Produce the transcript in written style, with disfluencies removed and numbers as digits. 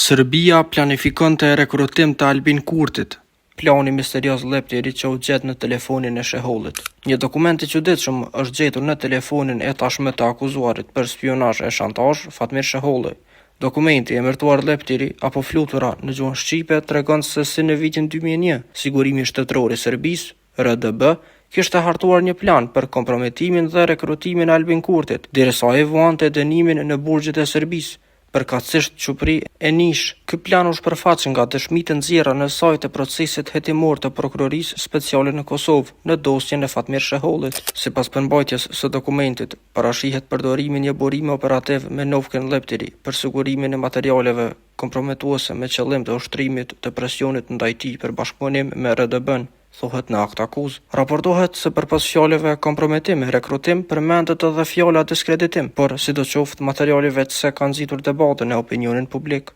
Serbia planifikonte rekrutim të Albin Kurtit. Plani misterios Leptiri që u gjet në telefonin e shehollit. Një dokument i çuditshëm është gjetur në telefonin e tashmë të akuzuarit për spionazh e shantazh, Fatmir Sheholli. Dokumenti emërtuar Leptiri apo flutura në gjuhën shqipe tregon se si në vitin 2001, Sigurimi Shtetëror i Serbisë, RDB, kishte hartuar një plan për komprometimin dhe rekrutimin e Albin Kurtit, derisa ai vuante dënimin në burgjet e Serbisë. Përkatësisht Çupri e Nish. Ky plan u shpërfaq nga dëshmitë të nxjerra në sajt e procesit hetimor të prokurorisë speciale në Kosovë në dosjen e Fatmir Shehollit. Sipas përmbajtjes së dokumentit, parashihet përdorimi një burimi operativ me Novken Leptiri për sigurimin e materialeve kompromituese me qëllim të ushtrimit të presionit ndaj tij për bashkëpunim me RDB-n. Thuhet në akt akuz. Raportohet se përpas fjalëve komprometim, rekrutim, përmendet edhe fjala diskreditim, por sidoqoftë materiali veç se ka nxitur debatën e opinionit publik.